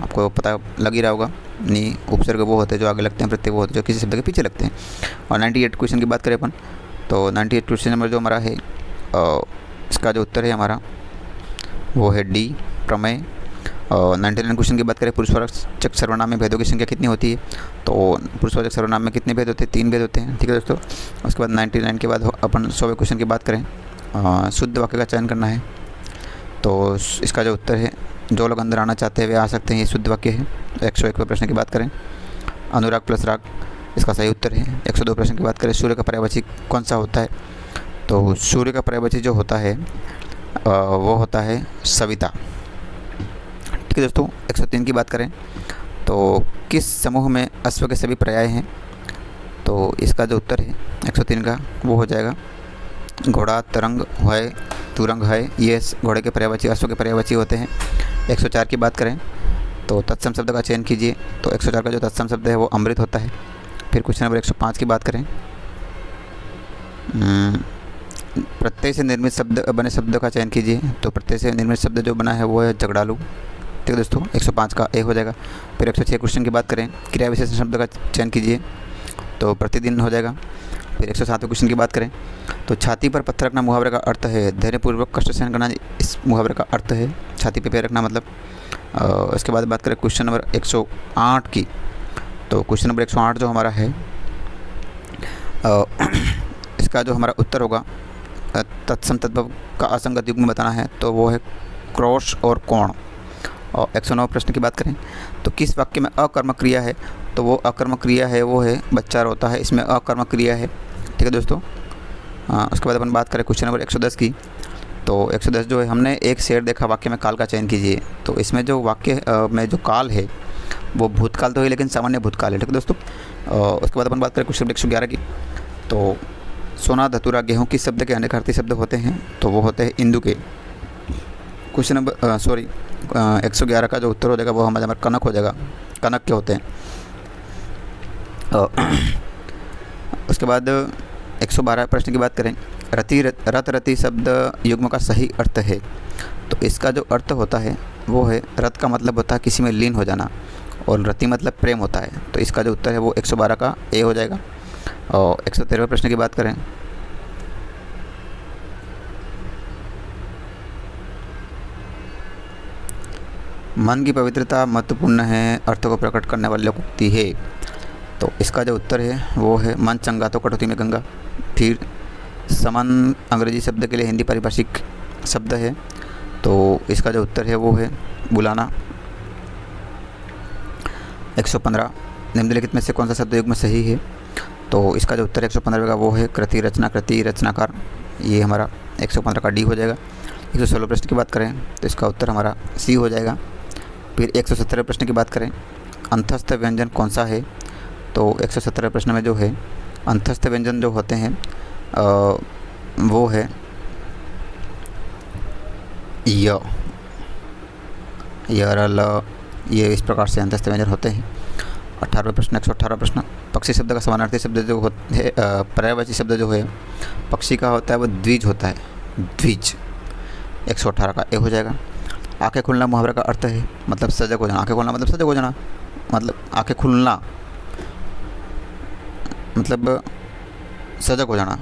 आपको पता लग ही रहा होगा। नी उपसर्ग वो होते हैं जो आगे लगते हैं, प्रत्यय वो होते हैं जो किसी शब्द के पीछे लगते हैं। और 98 क्वेश्चन की बात करें अपन, तो 98 क्वेश्चन नंबर जो हमारा है इसका जो उत्तर है हमारा वो है डी, प्रमेय। और 99 क्वेश्चन की बात करें, पुरुषवाचक सर्वनाम में भेदों की संख्या कितनी होती है? तो पुरुषवाचक सर्वनाम में कितने भेद होते हैं? 3 भेद होते हैं। ठीक है दोस्तों। उसके बाद 99 के बाद अपन 100वें क्वेश्चन की बात करें, शुद्ध वाक्य का चयन करना है। तो इसका जो उत्तर है, जो लोग अंदर आना चाहते हैं वे आ सकते हैं, ये शुद्ध वाक्य है। 101वें प्रश्न की बात करें, अनुराग प्लस राग, इसका सही उत्तर है। 102 प्रश्न की बात करें, सूर्य का पर्यायवाची कौन सा होता है? तो सूर्य का पर्यायवाची जो होता है वो होता है सविता। ठीक है दोस्तों। 103 की बात करें तो किस समूह में अश्व के सभी पर्याय हैं? तो इसका जो उत्तर है 103 का वो हो जाएगा घोड़ा, तरंग है, तुरंग है, ये घोड़े के पर्यायवाची अश्व के पर्यायवाची होते हैं। 104 की बात करें तो तत्सम शब्द का चयन कीजिए। तो 104 का जो तत्सम शब्द है वो अमृत होता है। फिर क्वेश्चन नंबर 105 की बात करें, प्रत्यय से निर्मित शब्द बने शब्द का चयन कीजिए। तो प्रत्यय से निर्मित शब्द जो बना है वो है झगड़ालू। ठीक है दोस्तों, 105 का ए हो जाएगा। फिर 106 क्वेश्चन की बात करें, क्रिया विशेषण शब्द का चयन कीजिए। तो प्रतिदिन हो जाएगा। फिर 107 क्वेश्चन की बात करें तो छाती पर पत्थर रखना मुहावरे का अर्थ है धैर्यपूर्वक कष्ट सहन करना, इस मुहावरे का अर्थ है छाती पे पैर रखना मतलब। इसके बाद बात करें क्वेश्चन नंबर 108 की। तो क्वेश्चन नंबर 108 जो हमारा है इसका जो हमारा उत्तर होगा तत्सम तद्भव का असंगत युग्म बताना है। तो वो है क्रॉस और कोण। और 109 प्रश्न की बात करें तो किस वाक्य में अकर्मक क्रिया है? तो वो अकर्मक क्रिया है वो है बच्चा रोता है, इसमें अकर्मक क्रिया है। ठीक है दोस्तों। उसके बाद अपन बात करें क्वेश्चन नंबर 110 की। तो 110 जो है, हमने एक शेर देखा, वाक्य में काल का चयन कीजिए। तो इसमें जो वाक्य में जो काल है वो भूतकाल तो है लेकिन सामान्य भूतकाल है। ठीक है दोस्तों। उसके बाद अपन बात करें क्वेश्चन नंबर 111 की। तो सोना, धतूरा, गेहूँ किस शब्द के अनेकार्थी शब्द होते हैं? तो वो होते हैं इंदु के। क्वेश्चन नंबर 111 का जो उत्तर हो जाएगा वो हमारा कनक हो जाएगा, कनक के होते हैं। उसके बाद 112 प्रश्न की बात करें, रत रति शब्द युग्म का सही अर्थ है। तो इसका जो अर्थ होता है वो है रत का मतलब होता है किसी में लीन हो जाना और रति मतलब प्रेम होता है। तो इसका जो उत्तर है वो 112 का ए हो जाएगा। और 113 प्रश्न की बात करें मन की पवित्रता महत्वपूर्ण है, अर्थ को प्रकट करने वाली लोकोक्ति है। तो इसका जो उत्तर है वो है मन चंगा तो कटौती में गंगा। फिर समन अंग्रेजी शब्द के लिए हिंदी पारिभाषिक शब्द है। तो इसका जो उत्तर है वो है बुलाना। 115 निम्नलिखित में से कौन सा शब्द युग्म सही है? तो इसका जो उत्तर है 115 का वो है कृति, रचना, कृति, रचनाकार। ये हमारा 115 का डी हो जाएगा। 116 प्रश्न की बात करें तो इसका उत्तर हमारा सी हो जाएगा। फिर 117 प्रश्न की बात करें, अंतस्थ व्यंजन कौन सा है? तो 117 प्रश्न में जो है अंतस्थ व्यंजन जो होते हैं वो है य, ल, ये इस प्रकार से अंतस्थ व्यंजन होते हैं। 18 प्रश्न 118 प्रश्न, पक्षी शब्द का समानार्थी शब्द जो होता है पर्यायवाची शब्द जो है पक्षी का होता है वो द्विज होता है, द्विज। 118 का ए हो जाएगा। आंखें खुलना मुहावरे का अर्थ है मतलब सजग हो जाना। आंखें खोलना मतलब सजग हो जाना, मतलब आंखें खुलना मतलब सजग हो जाना।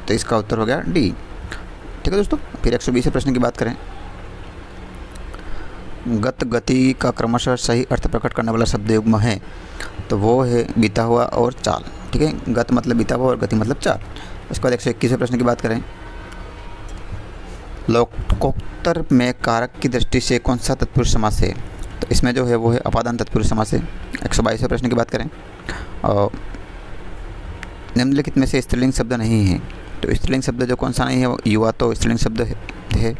तो इसका उत्तर हो गया डी। ठीक है दोस्तों। फिर 120 प्रश्न की बात करें, गत, गति का क्रमशः सही अर्थ प्रकट करने वाला शब्द युग्म है। तो वो है बीता हुआ और चाल। ठीक है, गत मतलब बीता हुआ और गति मतलब चाल। उसके बाद 121 प्रश्न की बात करें, लोकोत्तर में कारक की दृष्टि से कौन सा तत्पुरुष समास है? तो इसमें जो है वो है अपादान तत्पुरुष समास है। 122 प्रश्न की बात करें, निम्नलिखित में से स्त्रीलिंग शब्द नहीं है। तो स्त्रीलिंग शब्द जो कौन सा नहीं है वो युवा तो स्त्रीलिंग शब्द है।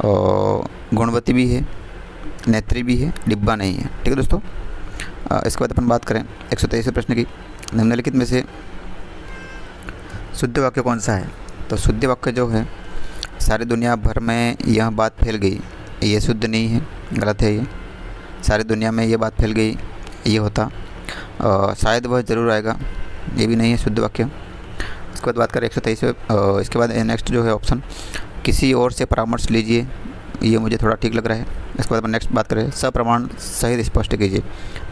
और गुणवती भी है, नेत्री भी है, डिब्बा नहीं है। ठीक है दोस्तों। इसके बाद अपन बात करें 123 प्रश्न की, निम्नलिखित में से शुद्ध वाक्य कौन सा है? तो शुद्ध वाक्य जो है सारी दुनिया भर में यह बात फैल गई, ये शुद्ध नहीं है, गलत है। ये सारी दुनिया में ये बात फैल गई ये होता, शायद वह ज़रूर आएगा, ये भी नहीं है शुद्ध वाक्य। इसके बाद बात करें 123। इसके बाद नेक्स्ट जो है ऑप्शन, किसी और से परामर्श लीजिए, ये मुझे थोड़ा ठीक लग रहा है। इसके बाद नेक्स्ट बात करें, सप्रमाण सहित स्पष्ट कीजिए,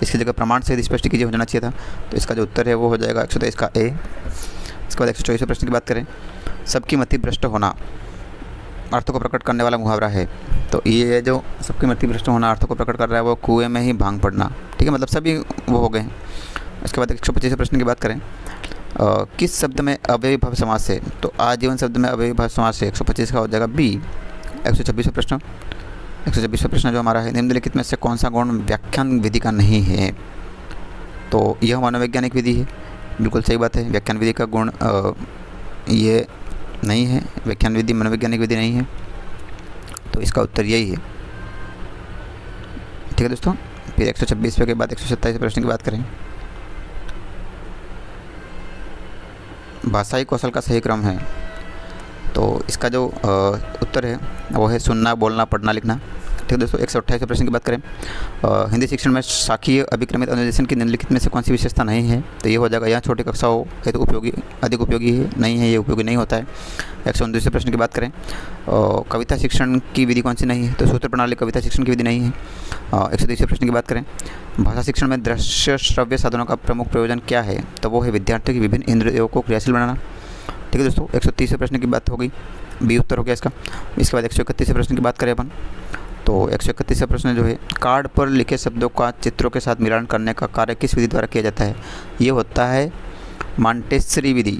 इसकी जगह प्रमाण सहित स्पष्ट कीजिए हो जाना चाहिए था। तो इसका जो उत्तर है वो हो जाएगा 123 का ए। इसके बाद 124 प्रश्न की बात करें, सबकी मति भ्रष्ट होना अर्थ को प्रकट करने वाला मुहावरा है। तो ये जो सबकी मति भ्रष्ट होना अर्थ को प्रकट कर रहा है वो कुएं में ही भांग पड़ना। ठीक है, मतलब सभी वो हो गए हैं। इसके बाद 125 प्रश्न की बात करें, किस शब्द में अव्ययीभाव समास है? तो आजीवन शब्द में अव्ययीभाव समास है। 125 का हो जाएगा बी। 126 प्रश्न जो हमारा है, निम्नलिखित में से कौन सा गुण व्याख्यान विधि का नहीं है? तो यह मनोवैज्ञानिक विधि है, बिल्कुल सही बात है। व्याख्यान विधि का गुण ये नहीं है, व्याख्यान विधि मनोवैज्ञानिक विधि नहीं है, तो इसका उत्तर यही है। ठीक है दोस्तों, फिर 126 के बाद 127 प्रश्न की बात करें। भाषाई कौशल का सही क्रम है, तो इसका जो उत्तर है वो है सुनना, बोलना, पढ़ना, लिखना। ठीक है दोस्तों, 128 प्रश्न की बात करें। हिंदी शिक्षण में शाखीय अभिक्रमित अनुदेशन की निम्नलिखित में से कौन सी विशेषता नहीं है, तो ये हो जाएगा यहाँ छोटी कक्षाओं है तो उपयोगी, अधिक उपयोगी है, नहीं है, ये उपयोगी नहीं होता है। 129 प्रश्न की बात करें। कविता शिक्षण की विधि कौन सी नहीं है, तो सूत्र प्रणाली कविता शिक्षण की विधि नहीं है। 130 प्रश्न की बात करें। भाषा शिक्षण में दृश्य श्रव्य साधनों का प्रमुख प्रयोजन क्या है, तो वो है विद्यार्थियों की विभिन्न इंद्रियों को क्रियाशील बनाना। ठीक है दोस्तों, 130 प्रश्न की बात हो गई, बी उत्तर हो गया इसका। इसके बाद 131 प्रश्न की बात करें अपन, तो 131 प्रश्न जो है, कार्ड पर लिखे शब्दों का चित्रों के साथ मिलान करने का कार्य किस विधि द्वारा किया जाता है, ये होता है मॉन्टेसरी विधि,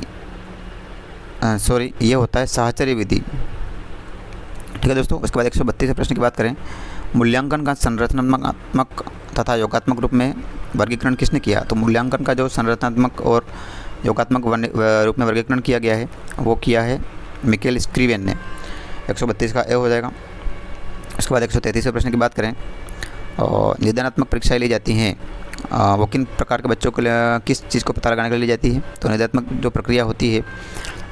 ये होता है साहचर्य विधि। ठीक है दोस्तों, उसके बाद 132 प्रश्न की बात करें। मूल्यांकन का संरचनात्मक तथा योगात्मक रूप में वर्गीकरण किसने किया, तो मूल्यांकन का जो संरचनात्मक और योगात्मक रूप में वर्गीकरण किया गया है वो किया है मिकेल स्क्रीवेन ने। 132 का ए हो जाएगा। उसके बाद 133 प्रश्न की बात करें। और निदानात्मक परीक्षाएं ली जाती हैं, वो किन प्रकार के बच्चों के लिए किस चीज़ को पता लगाने के लिए ली जाती है, तो निदानात्मक जो प्रक्रिया होती है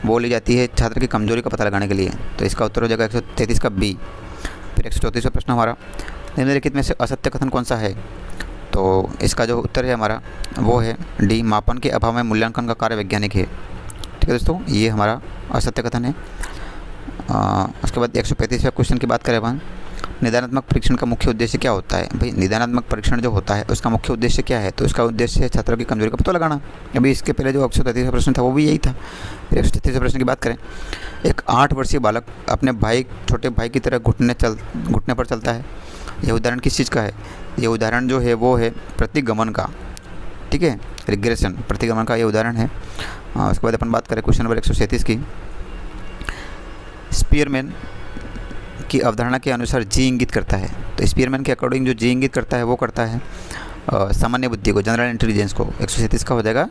वो ली जाती है छात्र की कमजोरी का पता लगाने के लिए, तो इसका उत्तर हो जाएगा 133 का बी। फिर 134 प्रश्न हमारा, निम्नलिखित में से असत्य कथन कौन सा है, तो इसका जो उत्तर है हमारा वो है डी, मापन के अभाव में मूल्यांकन का कार्य वैज्ञानिक है। ठीक है दोस्तों, ये हमारा असत्य कथन है। उसके बाद 135वें क्वेश्चन की बात करें अपन, निदानात्मक परीक्षण का मुख्य उद्देश्य क्या होता है, भाई निदानात्मक परीक्षण जो होता है उसका मुख्य उद्देश्य क्या है, तो इसका उद्देश्य है छात्रों की कमजोरी का पता लगाना। अभी इसके पहले जो 133वां प्रश्न था वो भी यही था। फिर 133वें प्रश्न की बात करें। एक 8 वर्षीय बालक अपने छोटे भाई की तरह घुटने पर चलता है, यह उदाहरण किस चीज़ का है, ये उदाहरण जो है वो है प्रतिगमन का। ठीक है, रिग्रेशन, प्रतिगमन का ये उदाहरण है। उसके बाद अपन बात करें क्वेश्चन नंबर 137 की। स्पीयरमैन की अवधारणा के अनुसार जी इंगित करता है, तो स्पीयरमैन के अकॉर्डिंग जो जी इंगित करता है वो करता है सामान्य बुद्धि को, जनरल इंटेलिजेंस को। 137 का हो जाएगा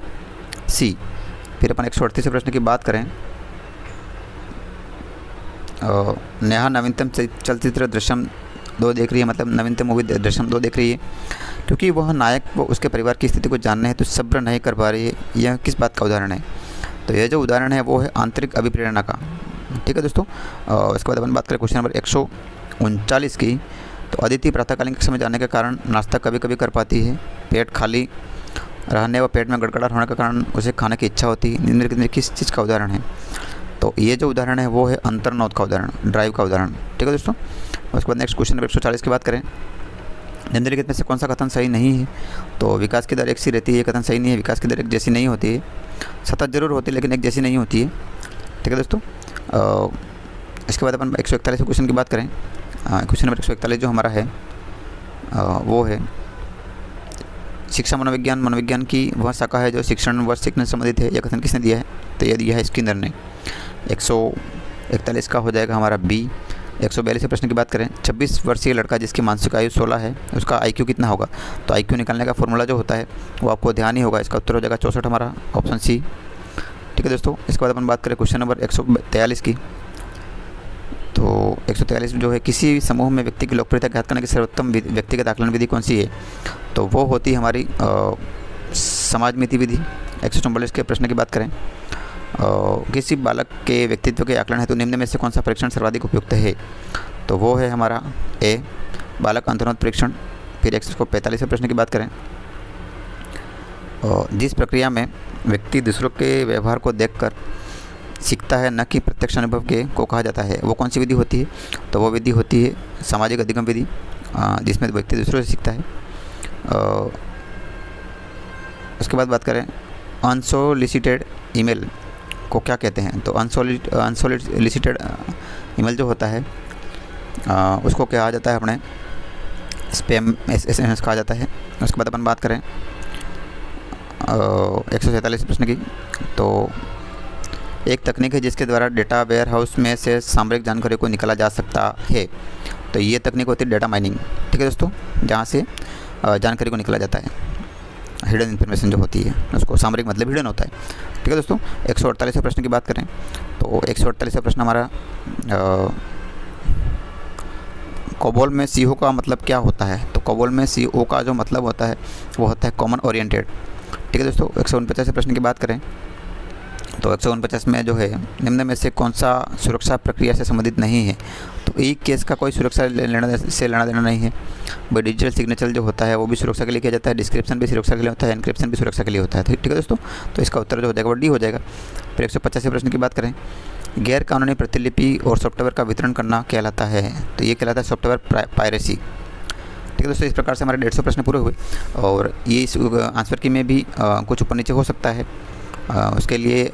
सी। फिर अपन 138 प्रश्न की बात करें। नेहा नवीनतम चलचित्र दृश्यम 2 देख रही है, मतलब नवीनतम मूवी दृश्यम 2 देख रही है, क्योंकि वह नायक वो उसके परिवार की स्थिति को जानने है तो सब्र नहीं कर पा रही है। यह किस बात का उदाहरण है, तो यह जो उदाहरण है वो है आंतरिक अभिप्रेरणा का। ठीक है दोस्तों, इसके बाद अपन बात करें क्वेश्चन नंबर 139 की। तो अदिति प्रातःकालीन कक्षा में जाने के कारण नाश्ता कभी कभी कर पाती है, पेट खाली रहने व पेट में गड़गड़ाहट होने के कारण उसे खाने की इच्छा होती है, निम्नलिखित में किस चीज़ का उदाहरण है, तो ये जो उदाहरण है वो है अंतर्नोद का उदाहरण, ड्राइव का उदाहरण। ठीक है दोस्तों, उसके बाद नेक्स्ट क्वेश्चन नंबर 140 की बात करें। निम्नलिखित में से कौन सा कथन सही नहीं है, तो विकास की दर एक सी रहती है, कथन सही नहीं है। विकास की दर एक जैसी नहीं होती है, सतत जरूर होती है लेकिन एक जैसी नहीं होती है। ठीक है दोस्तों, इसके बाद अपन 141 क्वेश्चन की बात करें। क्वेश्चन नंबर 141 जो हमारा है वो है शिक्षा मनोविज्ञान की वह शाखा है जो शिक्षण व सीखने से संबंधित है, यह कथन किसने दिया है, तो यह दिया है स्किनर ने। 141 का हो जाएगा हमारा बी। 142 प्रश्न की बात करें। 26 वर्षीय लड़का जिसकी मानसिक आयु 16 है, उसका IQ कितना होगा, तो IQ निकालने का फॉर्मूला जो होता है वो आपको ध्यान ही होगा, इसका उत्तर हो जाएगा 64 हमारा, ऑप्शन सी। ठीक है दोस्तों, इसके बाद अपन बात करें क्वेश्चन नंबर 143 की। तो 143 जो है, किसी समूह में व्यक्ति की लोकप्रियता ज्ञात करने की सर्वोत्तम व्यक्तिगत आकलन विधि कौन सी है, तो वो होती है हमारी समाज मिति विधि। 144 के प्रश्न की बात करें। किसी बालक के व्यक्तित्व के आकलन है तो निम्न में से कौन सा परीक्षण सर्वाधिक उपयुक्त है, तो वो है हमारा ए, बालक अंतर्नोद परीक्षण। फिर 145 प्रश्न की बात करें। जिस प्रक्रिया में व्यक्ति दूसरों के व्यवहार को देखकर सीखता है न कि प्रत्यक्ष अनुभव के को कहा जाता है, वो कौन सी विधि होती है, तो वो विधि होती है सामाजिक अधिगम विधि, जिसमें व्यक्ति दूसरों से सीखता है। उसके बाद बात करें अनसोलिसिटेड ईमेल को क्या कहते हैं, तो अनसोलिसिटेड ईमेल जो होता है उसको कहा जाता है अपने स्पैम SMS कहा जाता है। उसके बाद अपन बात करें 147 प्रश्न की। तो एक तकनीक है जिसके द्वारा डेटा वेयर हाउस में से सामरिक जानकारी को निकाला जा सकता है, तो ये तकनीक होती है डेटा माइनिंग। ठीक है दोस्तों, जहाँ से जानकारी को निकाला जाता है। हिडन इन्फॉर्मेशन जो होती है उसको सामरिक मतलब हिडन होता है। ठीक है दोस्तों, 148वें प्रश्न की बात करें तो 148वां प्रश्न हमारा कोबोल में CO का मतलब क्या होता है। तो कोबोल में CO का जो मतलब होता है वो होता है कॉमन ओरिएंटेड। ठीक है दोस्तों, 149वें प्रश्न की बात करें तो 149 में जो है निम्न में से कौन सा सुरक्षा प्रक्रिया से संबंधित नहीं है। तो ई केस का कोई सुरक्षा लेना देना नहीं है भाई। डिजिटल सिग्नेचर जो होता है वो भी सुरक्षा के लिए किया जाता है, डिस्क्रिप्शन भी सुरक्षा के लिए होता है, एनक्रिप्शन भी सुरक्षा के लिए होता है। ठीक है दोस्तों, तो इसका उत्तर जो हो जाएगा वो डी हो जाएगा। फिर 150वें प्रश्न की बात करें, गैर कानूनी प्रतिलिपि और सॉफ्टवेयर का वितरण करना कहलाता है। तो ये कहलाता है सॉफ्टवेयर पायरेसी। ठीक है दोस्तों, इस प्रकार से हमारे 150 प्रश्न पूरे हुए और ये इस आंसर की में भी कुछ ऊपर नीचे हो सकता है। उसके लिए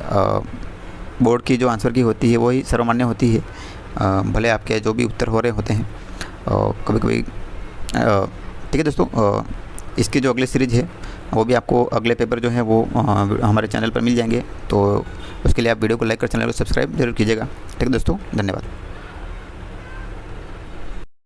बोर्ड की जो आंसर की होती है वही सर्वमान्य होती है, भले आपके जो भी उत्तर हो रहे होते हैं कभी कभी। ठीक है दोस्तों, इसकी जो अगली सीरीज़ है वो भी आपको अगले पेपर जो है वो हमारे चैनल पर मिल जाएंगे। तो उसके लिए आप वीडियो को लाइक कर चैनल को सब्सक्राइब जरूर कीजिएगा। ठीक है दोस्तों, धन्यवाद।